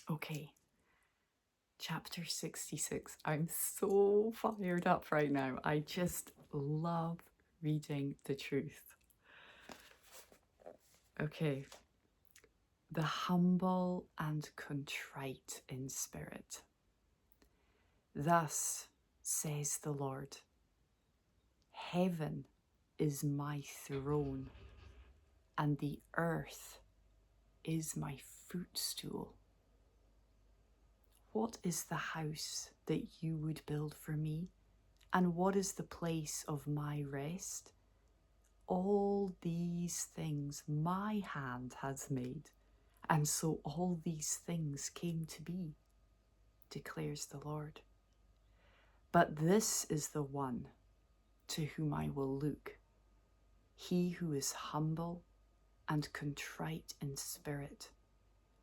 Okay, chapter 66. I'm so fired up right now. I just love reading the truth. Okay, the humble and contrite in spirit. Thus says the Lord, heaven is my throne, and the earth is my footstool. What is the house that you would build for me? And what is the place of my rest? All these things my hand has made, and so all these things came to be, declares the Lord. But this is the one to whom I will look, he who is humble and contrite in spirit,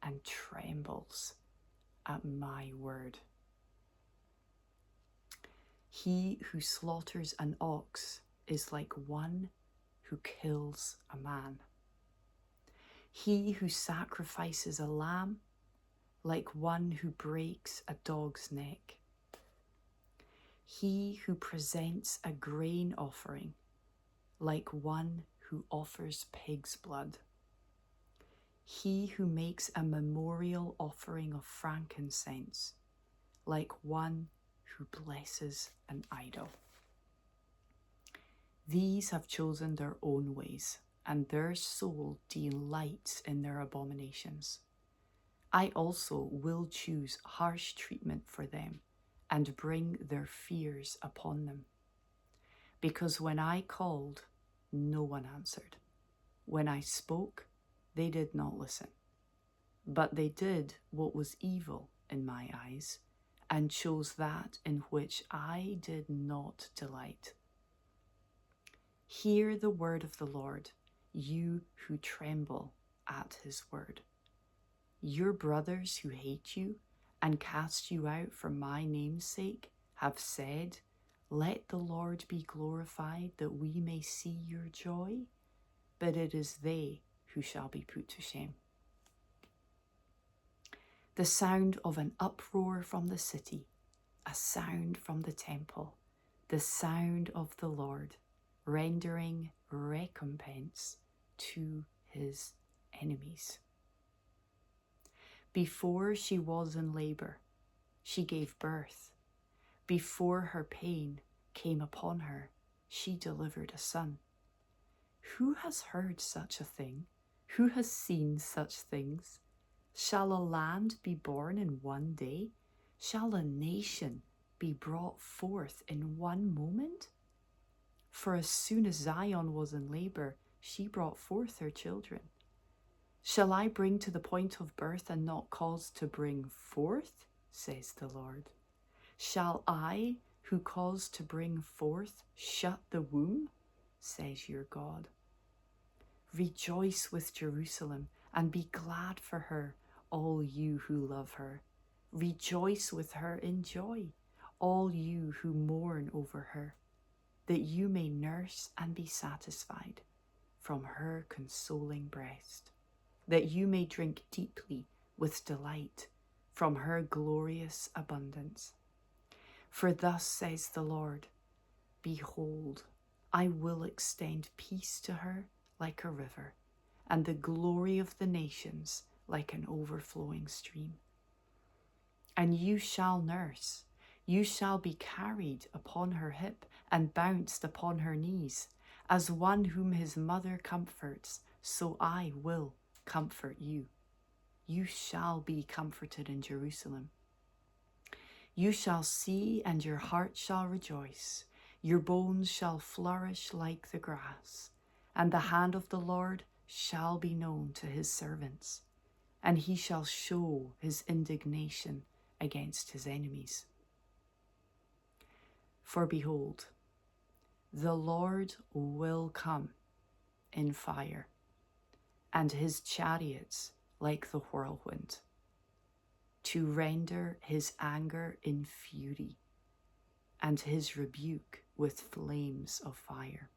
and trembles at my word. He who slaughters an ox is like one who kills a man. He who sacrifices a lamb, like one who breaks a dog's neck. He who presents a grain offering, like one who offers pig's blood. He who makes a memorial offering of frankincense, like one who blesses an idol. These have chosen their own ways, and their soul delights in their abominations. I also will choose harsh treatment for them and bring their fears upon them. Because when I called, no one answered. When I spoke, they did not listen. But they did what was evil in my eyes and chose that in which I did not delight. Hear the word of the Lord, you who tremble at his word. Your brothers who hate you and cast you out for my name's sake have said, let the Lord be glorified that we may see your joy, but it is they who shall be put to shame. The sound of an uproar from the city, a sound from the temple, the sound of the Lord, rendering recompense to his enemies. Before she was in labor, she gave birth. Before her pain came upon her, she delivered a son. Who has heard such a thing? Who has seen such things? Shall a land be born in one day? Shall a nation be brought forth in one moment? For as soon as Zion was in labor, she brought forth her children. Shall I bring to the point of birth and not cause to bring forth, says the Lord? Shall I, who cause to bring forth, shut the womb, says your God? Rejoice with Jerusalem and be glad for her, all you who love her. Rejoice with her in joy, all you who mourn over her, that you may nurse and be satisfied from her consoling breast, that you may drink deeply with delight from her glorious abundance. For thus says the Lord, behold, I will extend peace to her like a river, and the glory of the nations like an overflowing stream. And you shall nurse, you shall be carried upon her hip and bounced upon her knees. As one whom his mother comforts, so I will comfort you. You shall be comforted in Jerusalem. You shall see, and your heart shall rejoice. Your bones shall flourish like the grass, and the hand of the Lord shall be known to his servants, and he shall show his indignation against his enemies. For behold, the Lord will come in fire, and his chariots like the whirlwind, to render his anger in fury, and his rebuke with flames of fire.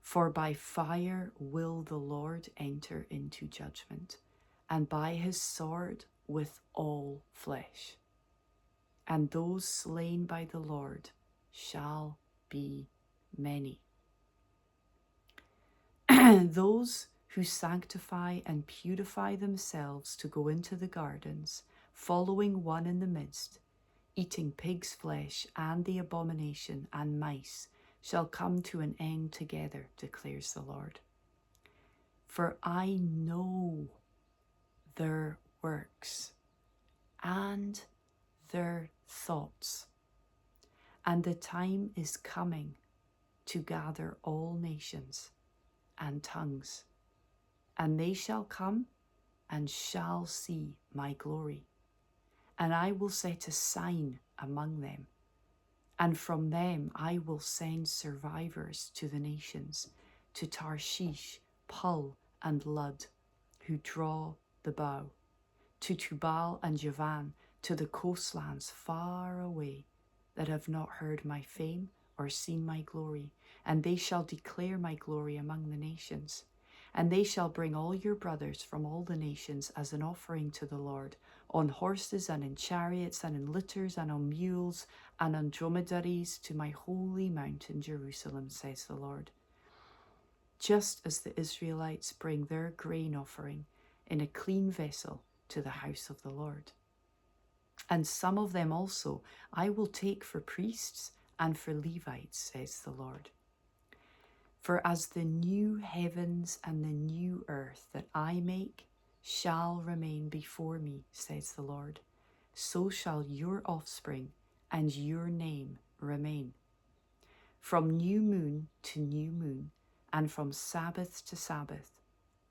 For by fire will the Lord enter into judgment, and by his sword with all flesh. And those slain by the Lord shall be many. Those who sanctify and purify themselves to go into the gardens, following one in the midst, eating pig's flesh and the abomination and mice, shall come to an end together, declares the Lord. For I know their works and their thoughts, and the time is coming to gather all nations and tongues, and they shall come and shall see my glory. And I will set a sign among them, and from them I will send survivors to the nations, to Tarshish, Pul, and Lud, who draw the bow, to Tubal and Javan, to the coastlands far away, that have not heard my fame or seen my glory, and they shall declare my glory among the nations. And they shall bring all your brothers from all the nations as an offering to the Lord, on horses and in chariots and in litters and on mules and on dromedaries, to my holy mountain Jerusalem, says the Lord. Just as the Israelites bring their grain offering in a clean vessel to the house of the Lord. And some of them also I will take for priests and for Levites, says the Lord. For as the new heavens and the new earth that I make shall remain before me, says the Lord, so shall your offspring and your name remain. From new moon to new moon, and from Sabbath to Sabbath,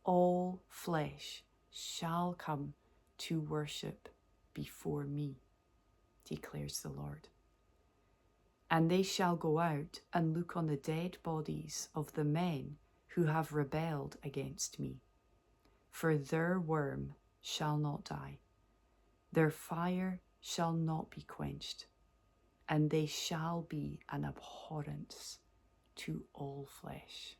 all flesh shall come to worship before me, declares the Lord. And they shall go out and look on the dead bodies of the men who have rebelled against me. For their worm shall not die, their fire shall not be quenched, and they shall be an abhorrence to all flesh.